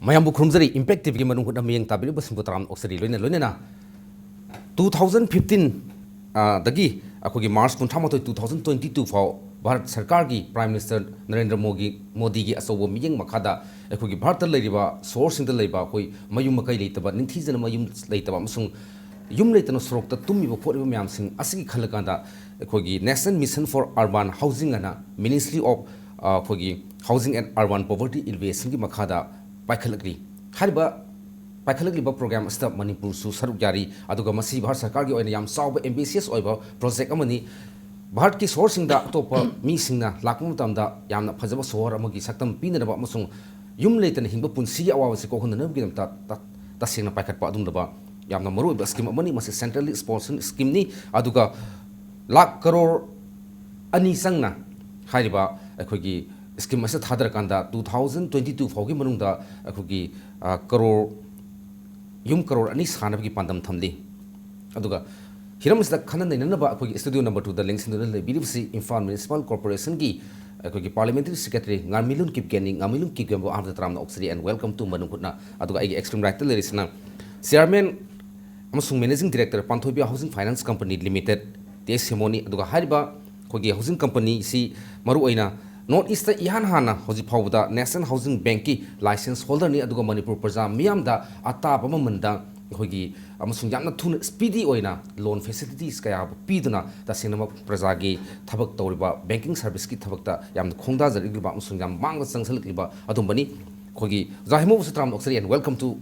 mayam bu khumjari impact tv ki manung hutna miyeng tabiri basing putram oxari loina 2015 dagi akogi march kunthamatoi 2022 fau Bharat Sarkar ki Prime Minister Narendra Modi ki asobo miyeng makhada akogi Bharat leiriba source in the leiba koi mayum makai leitaba ninthijana mayum leitaba amsung yum leitana sorokta tummi bo phoriba myam sing asigi khalakanda akogi National Mission for Urban Housing ana Ministry of akogi Housing and Urban Poverty Alleviation ki makhada paikhalakri hariba paikhalakliba program sta Manipur su saruk jari aduga masi Bharat Sarkar ki oina yam sauba ambitious oiba project amani Bharat ki sourcing da topa mi singna lakmu tamda yamna phajaba sohor amagi saktam pinaba amasung yum leitana hingba punsi awawasi ko hunna nabgi ta singna paikhat pa adum daba yamna maru ba scheme amani masi centrally sponsored scheme ni aduga lakh crore ani sangna hariba akogi scheme asa thadar kanda 2022 fawgi manungda akogi crore yum crore ani sanabgi pandam thamli aduga hiramsda khana nainaba akogi studio number 2 da links in the BDC Imphal Municipal Corporation ki akogi Parliamentary Secretary Ngamilun Kipkening Ngamilun Kipkembo after tramna oxri and welcome to manungkutna aduga igi extreme right le risna Chairman amasung Managing Director Panthoibia Housing Finance Company Limited Testimony aduga hariba akogi housing company si maru oina North East ihan hana hoji phawda National Housing Bank ki license holder ni aduga Manipur praja miyam da ataba mamanda hogi amasung yamna thuna speedy oina loan facilities kaya piduna ta sinama praja gi thabak tawriba banking service ki thabakta yamna khongda jarigba amasung yam manga changsalikliba adumbani hogi jahimo sutram oxri and welcome to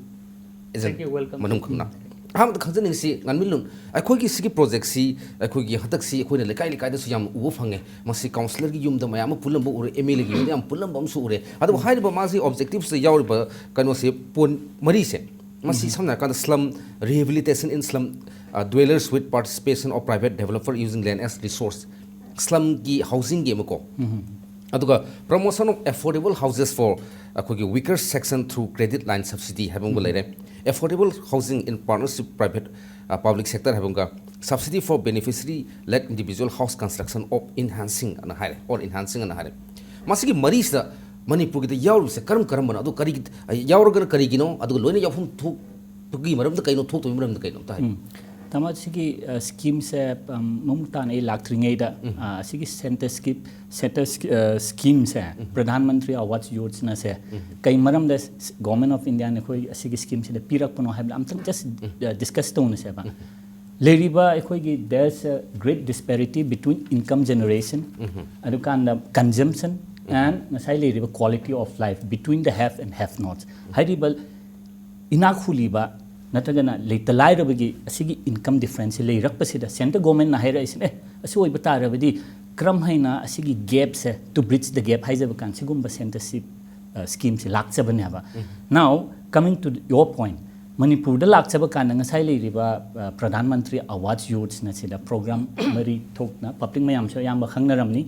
manung khna ham khajani si nganmilun akhoi gi project si akhoi gi hatak si akhoi lekai lekai da su yam ubu phange masi counselor gi yum da mayam pulam ure MLA gi yam pulam bam su ure adu hairiba masi objectives se yawriba kano se pon mari se masi samna kan slum rehabilitation in slum dwellers with participation of private developer using land as resource slum gi housing gi mako aduga promotion of affordable houses for akogi weaker section through credit line subsidy habung lere affordable housing in partnership private public sector habunga subsidy for beneficiary led individual house construction of enhancing ana hare or enhancing ana hare masigi maris da Manipur ki yauru se karam bana adu kari yauru gar kari gino adu loina yafum thuk tugi maram da kaino thuk to maram da kaino ta Tamat sigi scheme se mumta nei laktringai da sigi center scheme se Pradhan Mantri Awas Yojana se kai maram da government of India ne khoi sigi scheme se pirak pano habla am just discuss to ne se ba leriba khoi gi there's a great disparity between income generation adu kan consumption and nasai leriba quality of life between the have and have nots haribal inakhuliba natagana leitalai rabagi asigi income difference lei rakpasida center government na haira isne asi oi bata rabadi kram haina asigi gap se to bridge the gap haijaba kan sigumba centership scheme se lakchabane aba now coming to your point Manipur da lakchaba kan ngasai lei riba Pradhan Mantri Awas Yojana sida program mari thokna public mayam so yamba khangnaramni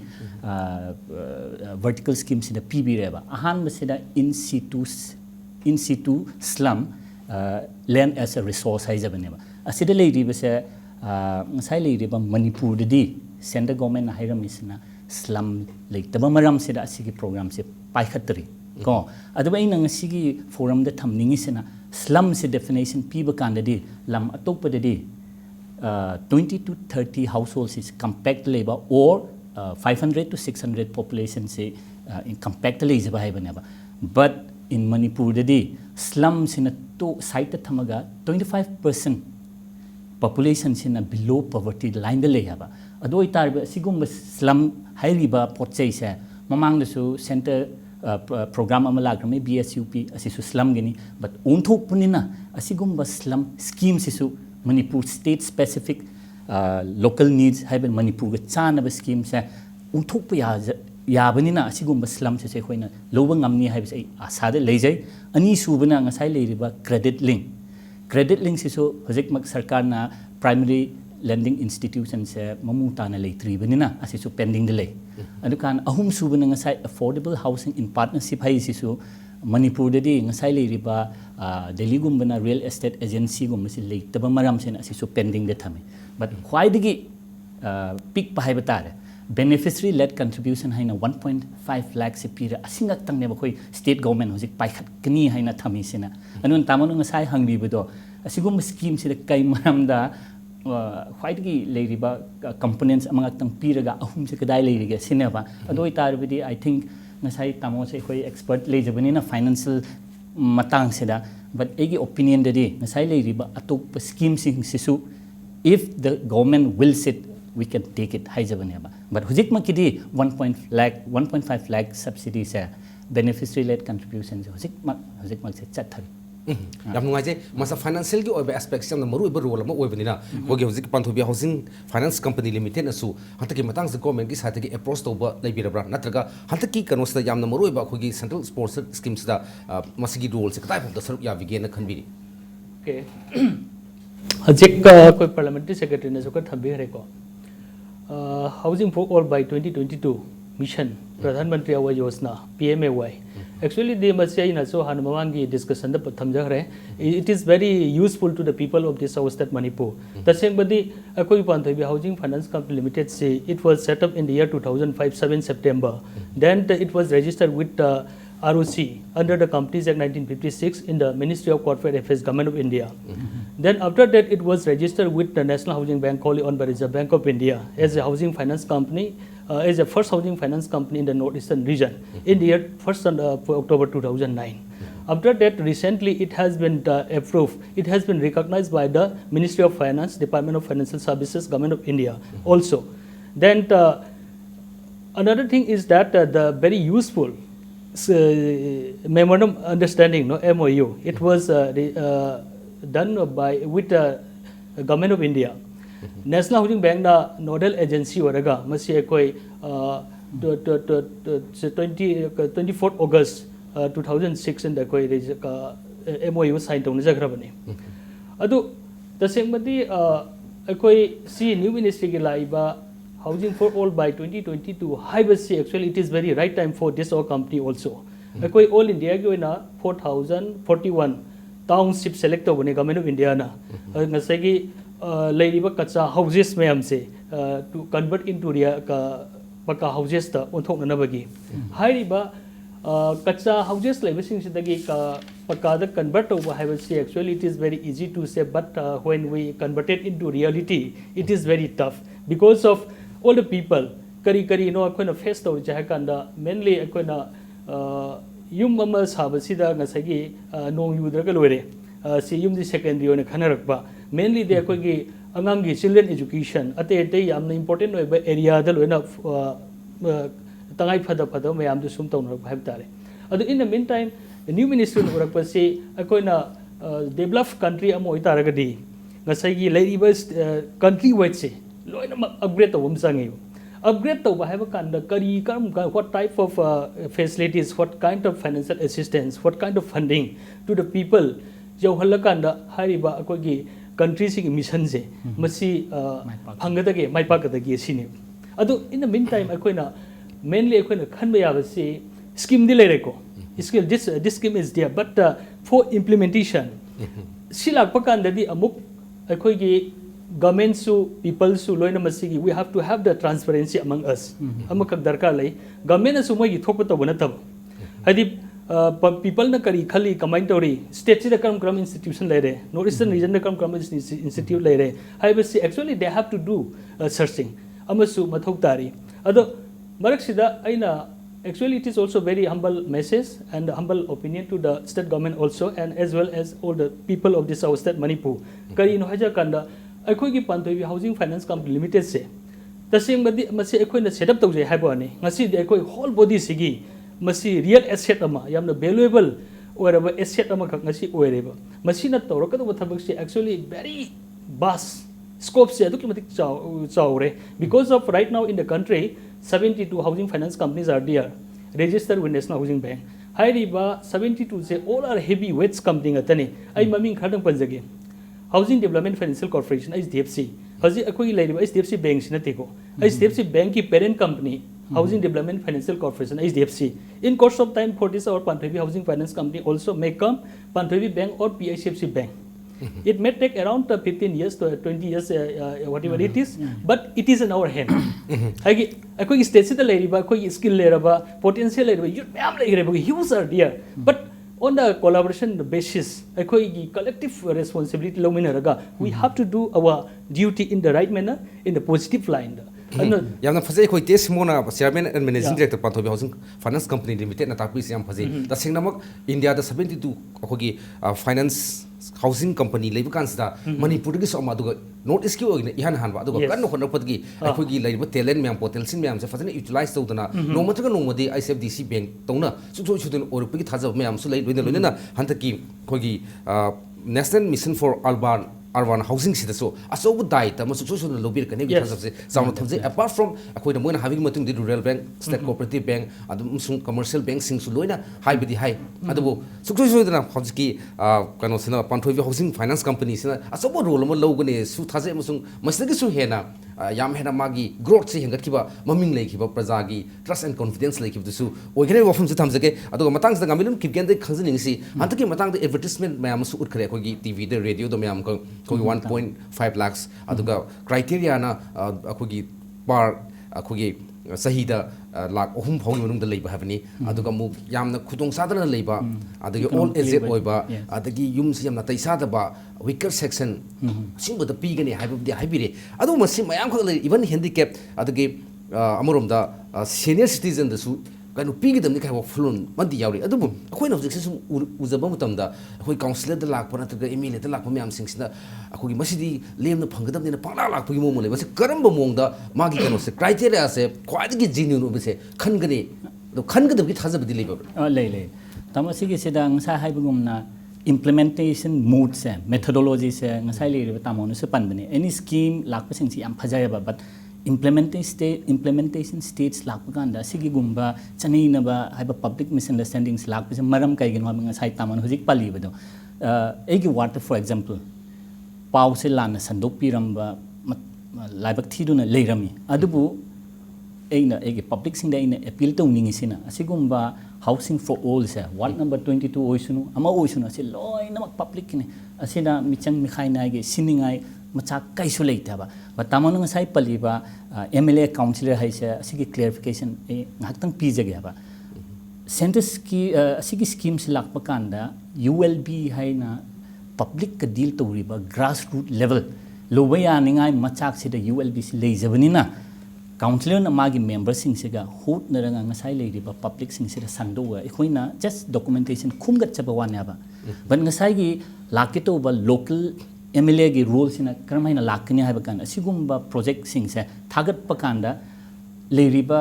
vertical scheme sida PB reba ahan sida in situ slum land as a resource haijabaneba asida leiriba se ngasai leiriba Manipur di center government na hairamisna slum leitaba maram sida asigi program se paikhatri ko aduba ina ngasigi forum da thamningi sena slum se definition piba kandadi lam atokpa de 20 to 30 households is compact labor or 500 to 600 population se in compact labor haibaneba but in Manipur de slum sina to site thamaga 25% population sina below poverty line de lehaba adoi tarba sigum slum hairiba potchei se mamang da su center program amalagrame BSUP asisu slum gini but unthok punina asigum slum scheme sisu Manipur state specific local needs haiben Manipur ga chana ba scheme se unthok pa yabanina asigum slum se khoina loba ngamni haibse asade leijai ani subana ngasai leiriba credit link sisu hojik mak sarkar na primary lending institution se mamu tana leitri banina asisu pending delay adukan ahum subana ngasai affordable housing in partnership hai sisu Manipur de ngasai leiriba Delhi gumbana real estate agency gumsi leitaba maram sen asisu pending de thame but khwai digi pick pa hai batare beneficiary led contribution haina 1.5 lakh se pira asingak tang ne bakoi state government hojik paikhat kni haina thami sina anun tamanu ngasai hangri bedo asigum scheme se kai maramda khwaidgi leiriba components amangak tang piraga ahum se kadai leiriga sinaba adoi tarbidi I think ngasai tamo se khoi expert lejabani na financial matang seda but egi opinion dadi ngasai leiriba atop scheme sing sisu if the government wills it we can take it haijabaneba but hujik makidi 1.5 lakh subsidy se beneficiary led contribution hujik mak se chathari yam nungai je masa financial gi oiba aspects yam maru iba role ma oibani na hogi hojik panthobi housing finance company limited asu hantaki matang se government gi side gi approach toba leibirabra natraga hantaki kano sta yam maru iba khogi central sports schemes da masigi role se katai phok da saruk ya bigena khanbiri okay hajik koi parliamentary secretary ne sokar thambi re ko housing for all by 2022 mission pradhan mantri awas yojana PMAY actually they must say na so hanmawangi discussion da thamjare it is very useful to the people of this state Manipur taseng badi akoi panthoi housing finance company limited say it was set up in the year 2005 7 September then it was registered with ROC under the Companies Act 1956 in the Ministry of Corporate Affairs, Government of India. Then after that, it was registered with the National Housing Bank, wholly owned by Reserve Bank of India, as a housing finance company, as a first housing finance company in the northeastern region in the year 1st October 2009. After that, recently it has been approved. It has been recognized by the Ministry of Finance, Department of Financial Services, Government of India also. Then another thing is that the very useful memorandum understanding, no MOU. It was done by with the Government of India. National Housing Bank na nodal agency oraga masi ekoi 24th August 2006 in the koi MOU sign tong jagrabani. Adu tasengmati ekoi si new ministry gi laiba housing for all by 2022 hybasi actually it is very right time for this our company also ekoi all India gi oina 4041 township select obone Government of India na ngasai gi leiriba kacha houses mayam se to convert into paka houses ta onthok na bagi hairiba kacha houses leibasing sidagi paka da convert over hybasi actually it is very easy to say but when we convert it into reality it is very tough because of all the people kari no akoina face to jahakanda mainly akoina yum ama sabasida ngasagi nong yudraga loire si yum di secondary ona khanarakba mainly they akogi angangi children education ate yamna important oiba area da loina tangai phada mayam du sum tawna bhai tare adu in the meantime the new ministry urakpa si akoina developed country amo itaragadi ngasagi leiriba country wide se loina upgrade to umsangi upgrade to bahaba kanda kari what type of facilities what kind of financial assistance what kind of funding to the people jau halakanda hariba akogi country sing mission se masi phangadage maipakadage sini adu in the meantime akoina mainly akoina khanba yabasi scheme di lereko skill this scheme is there but for implementation silak pakanda di amuk akogi government su people su loina masigi we have to have the transparency among us amakak darkar lai government su moi thokpa to bana tab hadi people na kari khali combine tori state da karam institution lai re northeastern region da karam institute lai re haibasi actually they have to do searching amasu mathok tari ado marak sida aina actually it is also very humble message and humble opinion to the state government also and as well as all the people of this our state Manipur kari no haja kanda अखोगी Panthoi housing finance company limited से तसेंग बदी मसी अखोइना setup तौजे हाइबानी ngasi de अखोई whole body सिगी मसी रियल एसेट अमा यामना वैल्यूएबल ओरबा एसेट अमा खक ngasi ओरेबा मसी न तौरकदो थबक से एक्चुअली वेरी वास्ट scope से अदुक मतिक चाउरे because of right now in the country 72 housing finance companies are there registered with National Housing Bank hairiba 72 से all are heavy weights company atani ai maming khadang panjage Housing Development Financial Corporation HDFC haji akoi leiriba HDFC Bank sina teko HDFC Bank ki parent company Housing Development Financial Corporation HDFC in course of time for this our Panthavi Housing Finance Company also may come Panthavi Bank or PICFC Bank It may take around 15 years to 20 years, whatever it is, but it is in our hand. Aikogi state sida leiriba, aikogi skill leiraba, potential leiriba, youth mayam leiriba, huge are there. But on the collaboration basis, aikogi collective responsibility lominaraga, we have to do our duty in the right manner, in the positive line. यामना फजे कोई तेस मोना chairman and managing director पाथोबी housing finance company limited ना ताकि सियाम फजे तसिंगनमक इंडिया द 72 अखोगी फाइनेंस हाउसिंग कंपनी लेब कांसदा मणिपुर की सोमा दुगा नॉर्थ ईस्ट की ओगिन इहान हानबा दुगा कन्न होनपदगी अखोगी लेब टैलेंट मैम पोटेंशियल मैम से फजने यूटिलाइज तौदना नोमतगा नोमदी आईसीएफडीसी बैंक तौना सुथो सुथन ओरपगी थाजब मैम सु लेब लोइना हंतकी खोगी national mission for urban housing सिदसो अचौब दायित्व अमसु सोसुन लोबिर कने gi thasapse जाउन थमजे apart from अखोइना मोइना हाबिग मतुंग दि rural bank state cooperative bank अदुम सुं कमर्शियल बैंक सिंग सु लोइना हाइबदि हाइ अदुबो सुखसु सुदना हजकी कनो सिना पांथोइबि हाउसिंग फाइनेंस कंपनी सिना अचौब रोल अम लौगने सु थाजे अमसुं मसदगी सु हेना याम हेना मागी ग्रोथ से हेंगतखिबा ममिंग लेखिबा प्रजागी ट्रस्ट एंड कॉन्फिडेंस लेखिबदसु ओइगने वफम से थमजके अदुगा मतंग से गामिलुन किपगेन खजनिंगसी हंतकी मतंग द एडवर्टाइजमेंट मैम सु उठखरे अखोगी टीवी द रेडियो द मैम को 1.5 lakhs aduga criteria na akogi par akogi sahida lakh ahum phawgi manung da leiba habani aduga mu yamna khudong sadana leiba adagi all aged oiba adagi yum si yamna taisa da ba weaker section singbo da pigani haibudi haibire adu masi mayam khol even handicap adagi amorom da senior citizen da su kanu pigidamni kai waflun mandi yauri adubu akoina hojik sum uzaba mutamda akoi counselor da lakpa nataga emile da lakpa myam singsina akogi masidi lemna phanggadamni na pangla lakpa gi momole basi karamba mongda magi kanu se criteria se khwadi genuine obise khangani do khangadam gi thajabdi leba lei tamasi gi sida ngsa haibugumna implementation mode se methodology se ngasai le tamonu se panbani any scheme lakpa singsi yam phajaya but implementation states lakpaganda sigi gumba chanei na ba haiba public misunderstandings lakpa maram kai gin wa sai taman hojik pali bado egi water for example paw se lana sandok piramba laibak thiduna leirami adubu eina egi public sing da ina appeal to ningi sina asigumba housing for all se ward number 22 oisunu ama oisunu se loina public ne asina michang mikhai na ge siningai macha kaisu leitaba but tamanu ngai paliba MLA councillor haise asigi clarification e ngaktang pijage ba centers ki asigi schemes lakpa kanda ULB haina public ka deal toriba grassroots level lobaya ningai machak sida ULB si leijabanina councillor na magi members sing siga hot na ranga ngasai leiriba public sing sida sandowa ekhoi just documentation khumgat chaba wania ba but ngasai gi lakito ba local MLA की roles in करमाइना लाकनी है बकान असिगुम्बा project सिंग से थागत पकांदा लेरिबा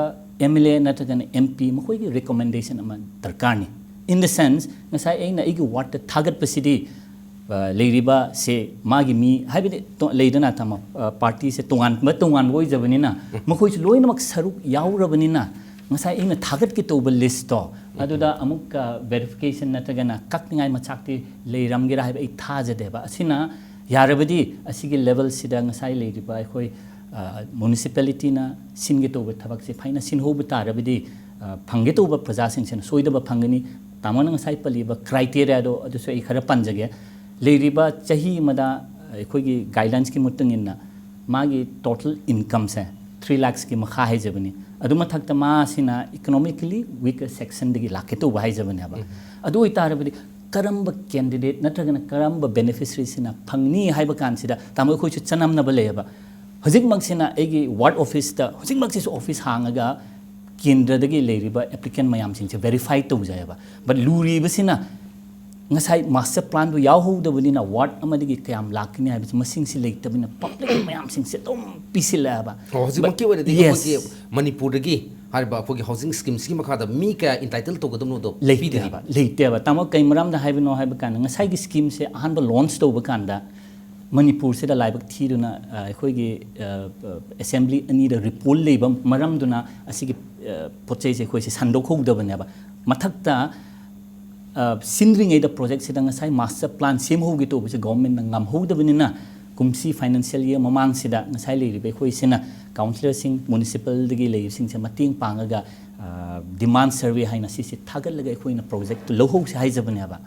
MLA नटगन MP मखोई की recommendation अमा दरकार नि in the sense नसाई एना एगी वाट थागत पसिदी लेरिबा से मागी मी highway तो लेदना तम पार्टी से तोंगान बोय जबनिना मखोई लोइन मक सरुक याउरबनिना ngasai ina thagat ki to list to aduda amuk verification natagana kakningai machakti leiram gira hai thaja deba asina yarabadi asigi level sida ngasai leiriba khoi municipality na singe to thabak se phaina sinho bu tarabadi phangge to ba praja sing sen soida ba phangani tamana ngasai paliba criteria do adu so khara panjage leiriba chahi mada khoi gi guidelines ki mutung inna magi total income se 3 lakhs ki makha hai jabani aduma thakta ma sina economically weaker section digi laketo bai jabani aba adu itarabadi karamba candidate natragana karamba beneficiary sina phangni haiba kan sida tamoi khoi chu chanam na bale aba hojik mak sina egi ward office ta hojik mak si office hangaga kendra dagi leiriba applicant mayam sing che verify to jayaba but luri basina ngasai master plan do yaw ho dabani na ward amadigi kayam lakni ha bis masing si leitabina public mayam sing se tom pisila ba hojik mak ki wada di ko manipur dagi harba ko gi housing scheme si makada mi ka entitled to godom no do leite ba tamo kai maram da haibino haiba kan ngasai gi scheme se ahan ba launch to ba kan da manipur se da laibak thiduna khoi gi assembly ani da report leiba maram duna asigi pochei se khoi se sandok ho dabani ba mathakta sindring the project sidang sai master plan sim ho gi to bi government ngam ho da binina kumsi financial year mamang sida ngasai le ribe khoi sina councillor sing municipal digi le sing se mating pangaga demand survey haina si si thagal laga khoi na project to lo ho se hai jabane ba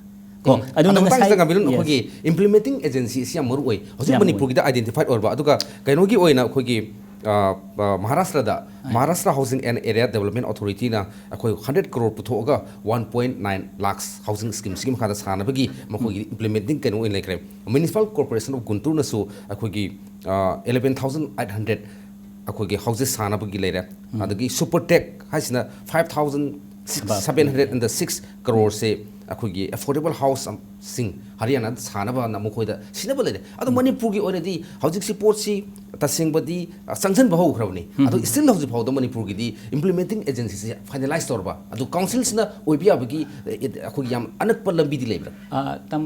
ko aduna nga ngasai sa ngabilon akogi implementing agency siya maru oi hosi manipur gida identified orba aduga kainogi oina akogi Maharashtra Housing and Area Development Authority na akoi 100 crore puthoga 1.9 lakhs housing scheme scheme khada sana bagi makogi implementing kaino in like Municipal Corporation of Guntur na so akogi 11,800 akogi houses sana bagi leira adagi Supertech hasina 5,706 crore se akogi affordable house sing Haryana sanaba na mukoida sinaba leire adu Manipur gi already housing support si tasing badi sanction ba ho khrabni adu still housing phawda Manipur gi di implementing agency se finalize torba adu councils na oibia bagi akogi yam anak pa lambi di leibra tam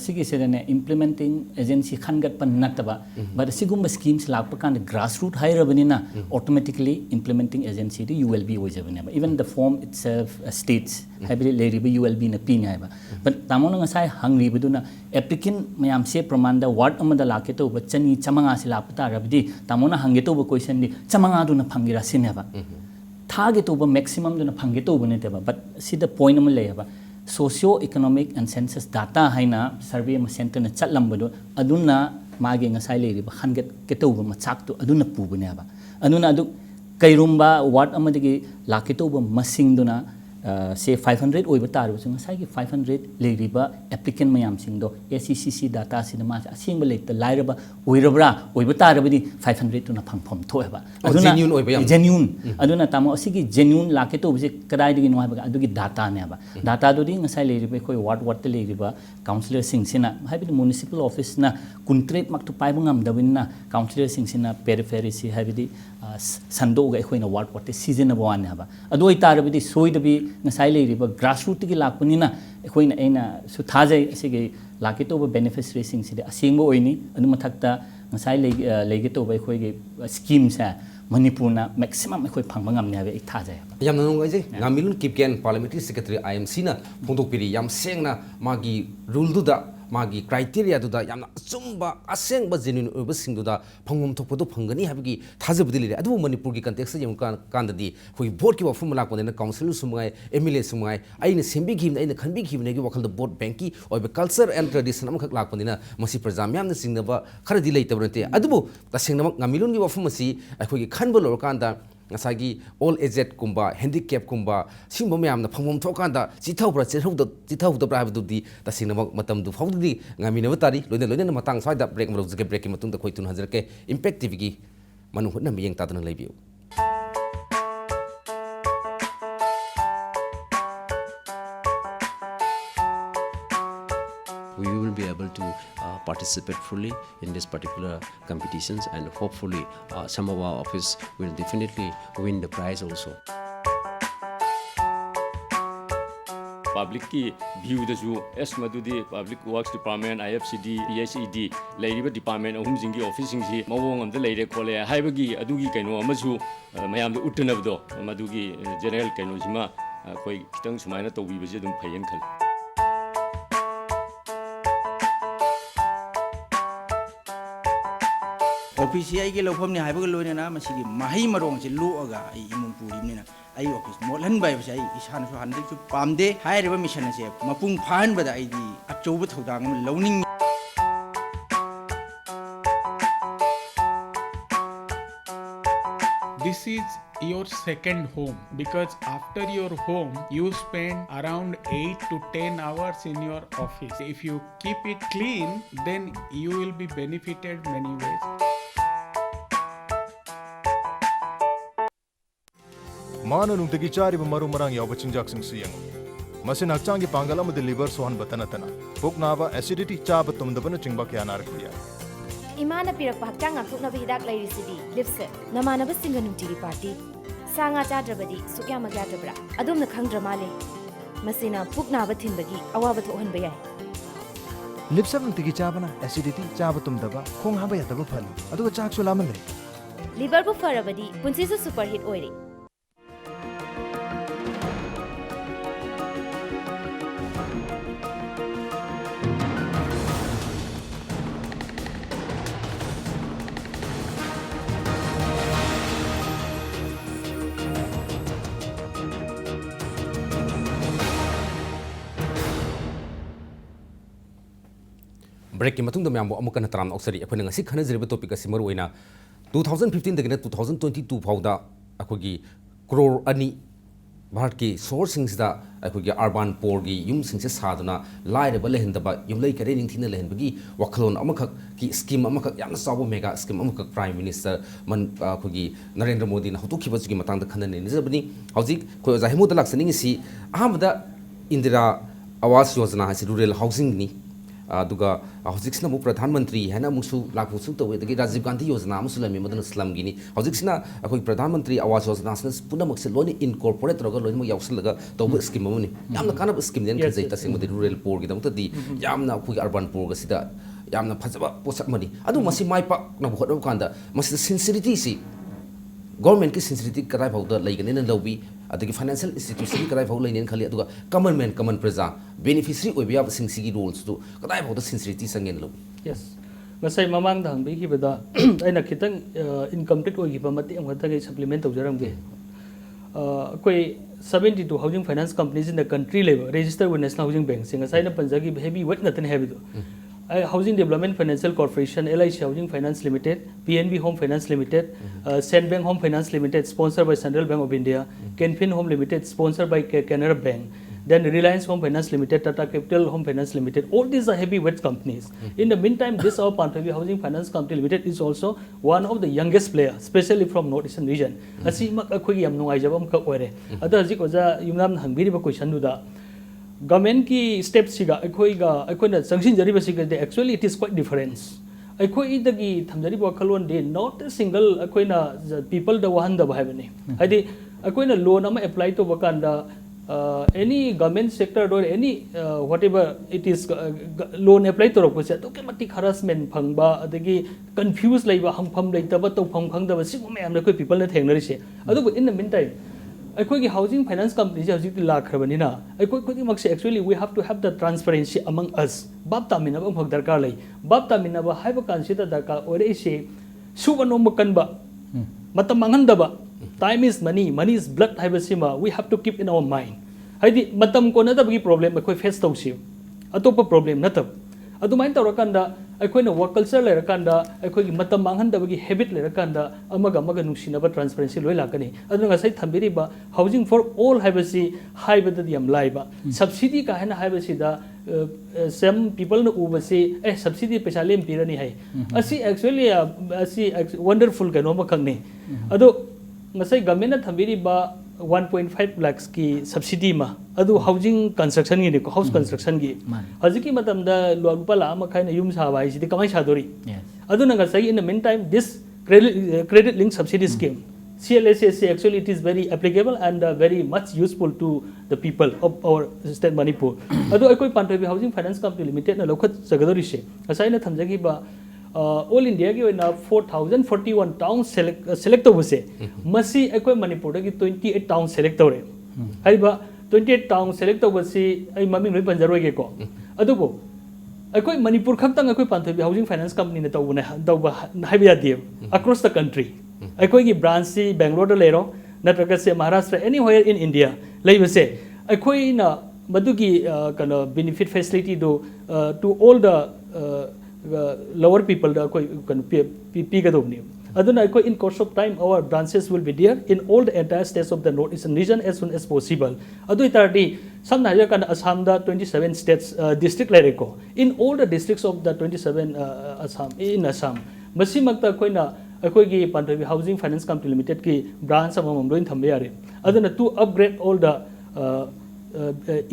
sigi sedane implementing agency khangat pan nataba but sigum schemes lakpa kan grassroots hairabani na automatically implementing agency di ULB ojabani even the form itself states habili leiriba ULB na pin haiba but tamona ngasai hangri beduna applicant mayam se pramanda ward amada lake to bachani chamanga se lapta rabdi tamona hange to question di chamanga du na phangira sineba thage to maximum du na phange to bane teba but see the point am leba socio economic and census data haina survey ma center na chatlambado aduna mage ngasai leiriba hanget ke to ba machak to aduna pubane ba aduna adu kairumba ward amadagi lake to ba masing duna say 500 oiba taru sing sai ki 500 leiriba applicant mayam sing do SCCC data sinema asingba leita lairaba oirabra oiba tarabadi 500 to na phangphom thoeba aduna genuine oiba yam genuine aduna tamo asigi genuine lake to bise kadai digi no haiba adugi data ne ba data do di ngasai leiriba khoi ward te leiriba councillor sing sina haibi municipal office na kuntret mak to pai bangam dawinna councillor sing sina periphery si haibi sandoga ekhoina ward te season ba wan haba adoi tarabadi soidabi ngasai leiriba grassroots ki lakpanina ekhoina aina su thajai asigi laki to beneficiary sing sida asingbo oini adu mathakta ngasai lege to ba ekhoi ge scheme sa Manipur na maximum ekhoi phangba ngamne habe ek thajai yam nanong ai je ngamilun kipken parliamentary secretary IMC na phongtok piri yam sengna magi rule du da magi criteria du da yamna chumba asengba genuine oba singdu da phangum thokpodo phangani habigi thajabudi lire adu Manipur gi context yam kan da di khoi vote ki wafum lak pone na council sumangai MLA sumangai aina sembi gi aina khanbi gi ne gi wakal da vote bank ki oba culture and tradition am khak lak pone na masi prajam yam na singna khara di lei tabrante adu ta singna ngamilun gi wafum masi akhoi gi khanbo lor kan da ngasagi all aged kumba handicap kumba singba mayam na phangmom thokanda chithawbra chithawda bra habdu di tasina matam du fawdi ngamina batari loina matang saida break maro jike break ki matung da khoi tun hajar ke impact tv gi manu hotna miyeng ta tan leibiu we will be able to participate fully in this particular competitions and hopefully some of our office will definitely win the prize also. Public ki view da ju es madudi Public Works Department IFCD PHED leiriba department ahum jingi office jingi mawong amda leire khole haibagi adugi kaino amasu mayam da uttanabdo madugi general kaino jima koi kitang sumaina tawbi baje dum phayen khal office ai ge lofam ni haiba loina na masigi mahai marong se luaga ai imung puri ni na ai office molan bai ba sai isan so han su pamde haireba mission se mapung phan bada ai di achouba thodang loning This is your second home because after your home you spend around 8 to 10 hours in your office. If you keep it clean then you will be benefited many ways. माना नुंगतगी चारिब मरु मरांग याव चिंजाक सिंग सियंग मसिन हक्चांगी Pongal अमद liver Sohan बतना तना पुक नाबा acidity चाब तुमदबन चिंबा क्या नार खुया इमाना पिरक हक्चांग ngakthoknaba hidak leirisidi lipse namanaba singa nungtigi party sanga chadrabadi sukya magyadabra adumna khangdra male masina puknaba thinbagi awaba thohanba yai लिप्सब नुंगतगी चाबना acidity चाब तुमदबा खोंग हाबा यातबा फली अदुगा चाक सु लामन ले liver bu farabadi punsisu super hit oire break की मतुंग दम अमुक तराम औसरी अखोन ngasi खनजरिब टॉपिक असि मरु ओइना 2015 दगिना 2022 फाउदा अखोगी करोड़ अनि भारत की सोर्सिंगसिदा अखोगी अर्बन पोर की युम सिंगसे सादुना लाइरब लेहंदबा युमलै करे निंथिना लेहनबगी वखलोन अमखक की स्कीम अमखक यामना साबो मेगा स्कीम अमखक प्राइम मिनिस्टर मन अखोगी नरेंद्र मोदी ना हतुखिबसुगी मतंग खनने निजबनी हौजिक खो जाहिमुद लाक्सनिंग सी अहमदा इंदिरा आवास योजना हसी रूरल हाउसिंग नि अदुगा हौजिक्सना मु प्रधानमंत्री हैना मुसु लाखुसु तवे दगी राजीव गांधी योजना मुसु लमी मदन स्लम गिनी हौजिक्सना अखोई प्रधानमंत्री आवास योजना सना पुनमक से लोनी इनकॉर्पोरेट रगा लोनी म यावसलगा तब स्कीम ममुनी यामना कानब स्कीम देन खजै तसिंग मदि रूरल पोर गी दमत दी यामना अखोई अर्बन पोर गसिदा यामना फजबा पोसक मनी अदु मसी माइपा न भोट कांदा मसी सिंसिरिटी सी गवर्नमेंट की सिंसिरिटी कराय भाउदा लैगने न लौबी अदगी फाइनेंशियल इंस्टीट्यूशन कराय भाउ लैनेन खली अदुगा कॉमन मैन कॉमन प्रजा बेनिफिशियरी ओबिया सिंसिगी रूल्स तो कराय भाउदा सिंसिरिटी संगेन लो yes ngasai mamang dang bi khibada aina khitang incomplete ogiba mati amata ge supplement tawjaramge koi 72 housing finance companies in the country level registered with national housing bank singa sai na panjagi heavy weight natin heavy do Housing Development Financial Corporation, LIC Housing Finance Limited, PNB Home Finance Limited, Bank Home Finance Limited, sponsored by Central Bank of India, Kenfin Home Limited, sponsored by Canara Bank, then Reliance Home Finance Limited, Tata Capital Home Finance Limited. All these are heavyweight companies. In the meantime, this our Pantavi Housing Finance Company Limited is also one of the youngest players, especially from Northeastern region. Asi mak akhogi am nungai jabam ka oire. Ada hajik oja yumnam hangbiri ba question du da. Government की steps सिगा अखोइना संगसिन जरिब सिगा दे actually it is quite different अखोइ दगी थमजरिब वखलोन दे not a single अखोइना people द वहन द भाइबने हाइदि अखोइना लोन अमा apply तो बकांदा any government sector or any whatever it is loan apply to रोकसे तो के मति harassment फंगबा अदगी confused लैबा हमफम लैतबा तो फम खंगदबा सिगु मैम ने कोइ people ने थेंगनरिसे अदु in the meantime अखोई housing finance companies हजिक लाखरबनिना अखोई खुदी मक्से actually we have to have the transparency among us बाप तामिनबा भग दरकार लै बाप तामिनबा हाइबा कांसिदा दरकार ओरे से सुबा नोम कनबा मतम मंगनदबा time is money is blood हाइबसिमा we have to keep in our mind हाइदि मतम कोनदबगी problem अखोई face तौसी अतोप problem नतब अदुमाइन तौरकांदा अखोइना वर्क कल्चर लेरकांदा अखोइगी मतम मांगहनदबगी हैबिट लेरकांदा अमगा अमगा नुसिनबा ट्रांसपेरेंसी लोय लाकनी अदु ngasai थंबिरिबा हाउसिंग फॉर ऑल हाइबसी हाइबदि यम लाइबा सब्सिडी का हैना हाइबसी दा सम पीपल न उबसी सब्सिडी पैसा लेम पिरनी है असि एक्चुअली असि वंडरफुल कनो मखंगने अदु ngasai government थंबिरिबा 1.5 lakhs की सब्सिडी मा अदु हाउसिंग कंस्ट्रक्शन गी हाउस कंस्ट्रक्शन गी हजिकी मतमदा लुपा ला मखाइना युम साबा हाइसिदि कमाई सादोरी अदु नंगा सही in the mean time this credit linked subsidy scheme CLSS actually it is very applicable and very much useful to the people of our state Manipur adu akoi Pantavi Housing Finance Company Limited na lokhat sagadori se asaina thamjagi ba all India ki oina 4041 towns select tobuse masi akoi Manipur ki 28 towns select tore haiba 28 towns select tobasi ai maming loi panjaroi ge ko adubo akoi Manipur khaktang akoi Pantavi Housing Finance Company na tawuna tawba haiba yadi across the country akoi ki branch si Bangalore lero natraga se Maharashtra anywhere in India leibase akoi na madugi kana benefit facility do to all the lower people da koi kan pi gadobni aduna koi in course of time our branches will be there in all the entire states of the northeastern region as soon as possible adu itardi samna ja kan Assam da 27 states district lere ko in all the districts of the 27 Assam masi makta koina akoi gi Pantavi Housing Finance Company Limited ki branch amam loin thambe yare aduna to upgrade all the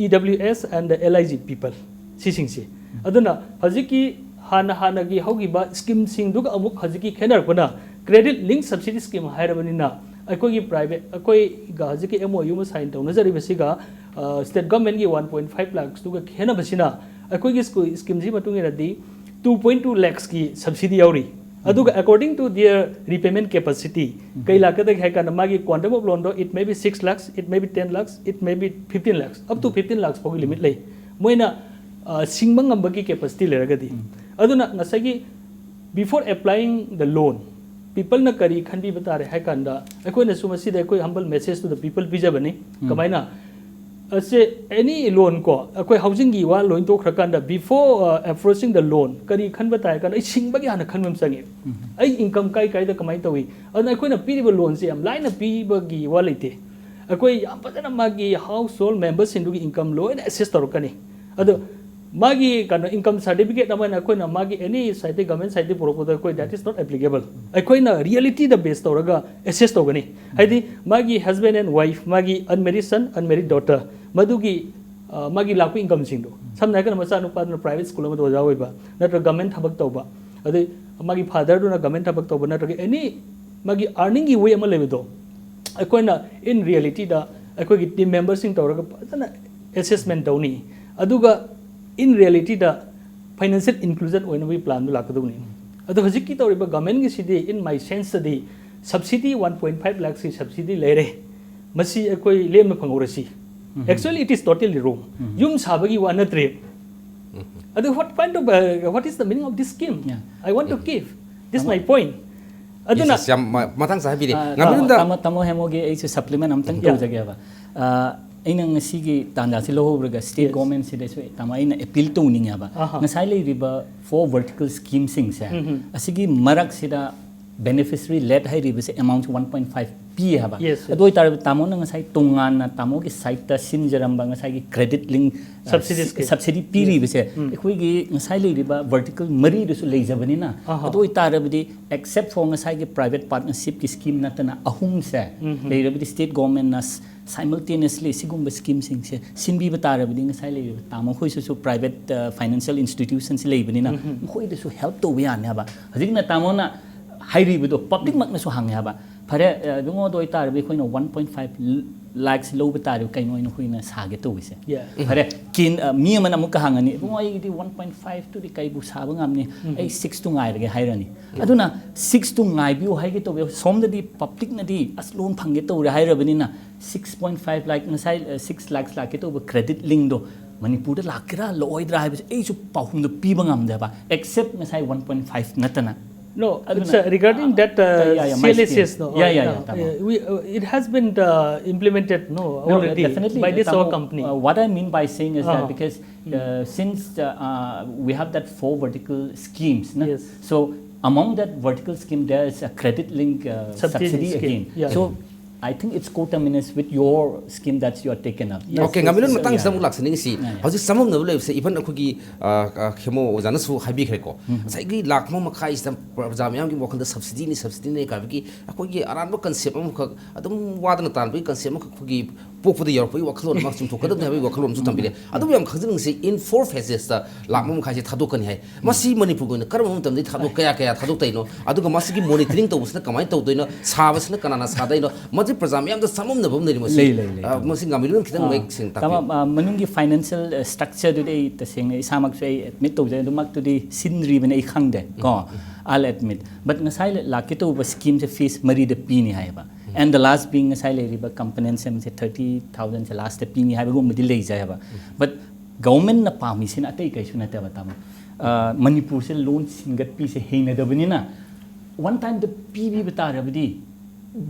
EWS and the LIG people sising si aduna hajiki hana gi hogiba scheme sing duga amuk hajiki khenar kona credit link subsidy scheme hairabanina akoi gi private akoi ga hajiki MOU ma sign tawna jari basiga state government gi 1.5 lakhs duga khena basina akoi gi scheme ji matung iradi 2.2 lakhs ki subsidy yauri aduga according to their repayment capacity kai lakada hai kana magi quantum of loan do it may be 6 lakhs it may be 10 lakhs it may be 15 lakhs up to 15 lakhs pog limit lei moina singmang ambagi capacity leragadi aduna ngasagi before applying the loan people na kari khanbi batare hai kanda akoi na sumasi da koi humble message to the people bija bani kamaina असे any loan को अकोई housing की वा loan तो खरकांदा before approaching the loan करी खन बताय kan ai sing bagi hana khan mem sangi ai income kai kai da kamai tawi adna akoi na pi ba loan se am line na pi bagi wa leite akoi am patana magi household members sindu gi income loan assess tor kani ado magi kan income certificate naman akoi na magi any site government site poropoda akoi that is not applicable akoi na reality the base toraga assess to gani haidi magi husband and wife magi unmarried son unmarried daughter madugi magi lakpi income singdo samna kan macha nu pa private school ma do jawi ba natra government thabak tawba ade magi father do na government thabak tawba natra any magi earning gi way ama lebedo akoi na in reality da akoi gi team members sing tawraga patana assessment tawni aduga in reality da financial inclusion oina we plan du lakaduni adu hajik ki tawriba government gi sidi in my sense di subsidy 1.5 lakh si subsidy lere masi akoi lem na phangorasi actually it is totally wrong yum sabagi wa natre adu what kind of what is the meaning of this scheme I want to give this my point aduna yam matang sa habiri ngamunda tamo hemoge ai supplement amtang to jage ba aina ngasigi tanda si lohobraga state government si deso tama aina appeal to ninga ba ngasai le riba for vertical scheme sing sa asigi marak sida beneficiary led hai riba se amount 1.5 p ha ba adoi tar tamo na ngasai tungan na tamo ki site ta sin jaram ba ngasai ki credit link subsidy p riba se ekoi gi ngasai le riba vertical mari deso le jabani na adoi tar rabdi except for ngasai ki private partnership ki scheme na tana ahum se le rabdi state government na simultaneously sigumba scheme sing se sinbi batarabdi ngasai le tamo khoi su private financial institutions le bani na khoi de su help to ya na ba hajik na tamo na hairi bido public mak na su hang ya ba phare dungo doi tarbi khoi na 1.5 lakhs low batari kai noi no khoi na sage to wise phare kin mi man amuk ka hangani dungo ai di 1.5 to di kai bu saba ngamni ai 6 to ngai rage hairani aduna 6 to ngai bi hai ge to som da di public na di as loan phange to re hairabani na 6.5 lakh ngasai 6 lakhs lakh to credit link do manipur da lakira loidra hai ai su pahum do pi bangam da ba except ngasai 1.5 natana no it's regarding that CLSS no it has been implemented already definitely by this our company what I mean by saying is that because since we have that 4 vertical schemes so among that vertical scheme there is a credit link subsidy again so I think it's coterminous with your scheme that you are taken up. Okay, ngamilun matang sa mulak sining si. Hausi samam na bulay sa even ako gi khemo ojana su habi kheko. Sa gi lak mo makai sa jamyam gi mokhan da subsidy ni ka gi ako gi aran mo concept mo khak adum wadana tan bi concept mo khak gi pokpu da yor pui wakhlon mak sum thokadam habi wakhlon su tambile. Adum yam khajing si in 4 phases da lak mo makai se thadok kan hai. Masi manipur go na karam mo tamdi thadok kaya thadok tai no. Adu ga masi gi monitoring to usna kamai to doino sabasna kanana sadai no. प्रजाम याम तो समम न बम मसी मसी गामिलुन खितंग make सिंग ता मनुंगी financial structure दु दे तसेंग इसामक से admit तो जे दुमक तो दि scenery बने खंगदे को I'll admit but ngasai लाके तो बस स्कीम से फीस मरी द पीनी है बा and the last being ngasai le riba components से 30,000 से last the pini है बगो मिदि ले जाय बा but government na पामी सिन अतै कैसु नते बताम मणिपुर से लोन सिंगत पी से हेन दबनी ना one time the pb बता रबदी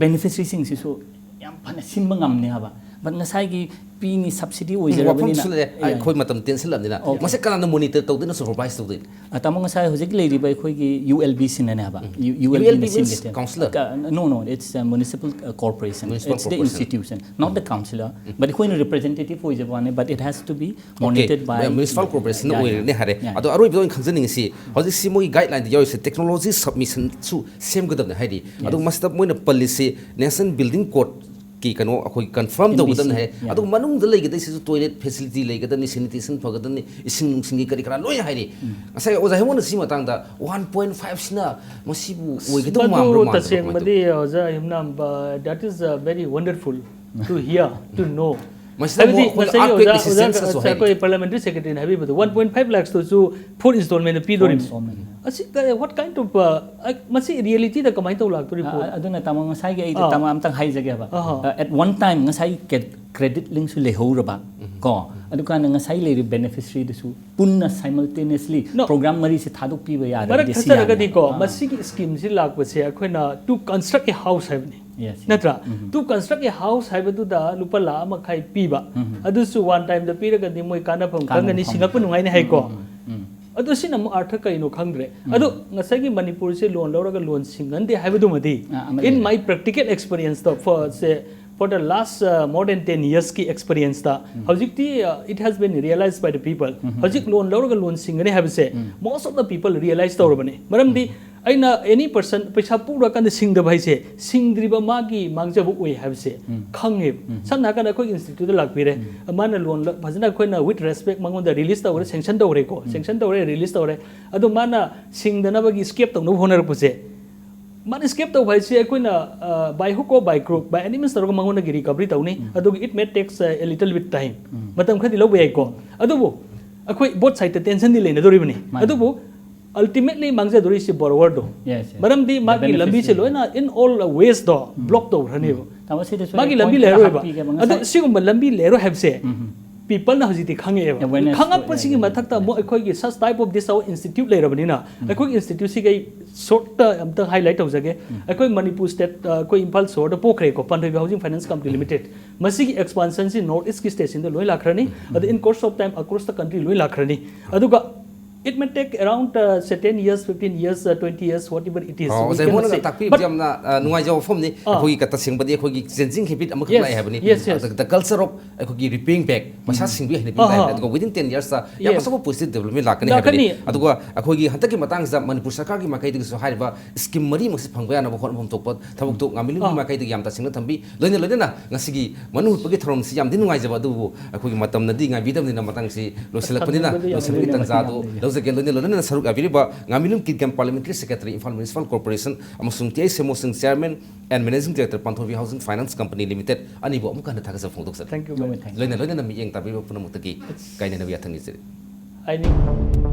beneficiary sing so yam phana sinba ngamne haba but ngasai gi pini subsidy oijarabani na khoi matam tension lamdina mase kana monitor tawdina supervise tawdin atamo ngasai hojik leiri bai khoi gi ULB sinane haba ULB means councillor no it's a municipal corporation it's the institution not the councillor but khoi representative oijabane but it has to be monitored by municipal corporation oir ne hare ado aroi bido khangjaning si hojik si moi guideline de yoise technology submission su same gadam ne haidi ado masta moina policy nation building code ki kano akoi confirm do gudan hai adu manung da lei gadai se toilet facility lei gadan ni sanitation pagadan ni ising singi kari kara loi hai ni asai oja hemon si matang da 1.5 sina masibu oi gadum ma ma ta seng madi oja himnam that is very wonderful to hear to know parliamentary secretary habi 1.5 lakhs to 4 installment p dorim asi what kind of masi reality da kamai to lak to report aduna tamang ngasai ge tamang amtang hai jage ba at one time ngasai credit link su lehora ba ko adukan ngasai le beneficiary de su punna simultaneously program mari se thaduk pi ba ya ra disi ya ko masi ki scheme si lak ba se akhoi na to construct a house have ni Yes, yes. natra to construct a house haibatuda lupa la makai piba adusu one time the period the moi kana pham kangani singapore nungai ne hai ko adu sina mo artha kai no khangre adu ngasai gi manipur se loan lawraga loan singande haibadu madi in my practical experience though for say for the last more than 10 years ki experience ta hojik it has been realized by the people hojik loan lawraga loan singane have say most of the people realize tawrabane maram di aina any person paisa pura kan sing da bhai se singdriba magi mangjabu oi have se khange samna kan koi institute lak pire mana loan bhajana koi na with respect mangon da release tawre sanction tawre ko sanction tawre release tawre adu mana singdana bagi escape tawno honar puse man escape tau bhai se koi na by hook or by crook by any means tawga mangon gi recovery tawni adu it may takes a little bit time matam khadi lo bai ko adu bo akoi both side tension di leina dori bani adu bo ultimately mangja dori si borrower do maram di magi lambi se loina in all ways do block do rani magi lambi lero ba adu sigum lambi lero have se people na hojiti khange ba khanga pasing mathak ta mo ekhoi gi such type of this our institute lero bani na ekhoi institute si gai short am ta highlight ho jage ekhoi manipur state koi impal sort of pokre ko Pandhavi housing finance company limited masi gi expansion si north east ki station de loi lakhrani adu in course of time across the country loi lakhrani aduga it may take around say 10 years 15 years 20 years whatever it is oh zai mona tak pi jam na nungai jaw phom ni khoi ka ta sing badi khoi gi changing habit am khla hai bani the culture of khoi gi repaying back masa sing bi ni bi go within 10 years ya masa ko positive development lakani ha bani aduga khoi gi hantak ki matang sa manipur sarkar gi makai dig so hai ba scheme mari masi phangba ya na bkhon phom tokpa thabuk tok ngamili makai dig yam ta sing na thambi loina loina na ngasi gi manu pagi thorom si yam din nungai jaba du khoi gi matam na di ngai bidam ni na matang si lo selak pani na lo selak tangza do ke lona saruk aviriba ngamilum kidgam parliamentary secretary Imphal municipal corporation amasung TI semosung chairman and managing director Pandhavi housing finance company limited ani bo amka na thakasa phongdok sir thank you lona na mi yeng tabi punamutaki kaina na biya thangi sir I need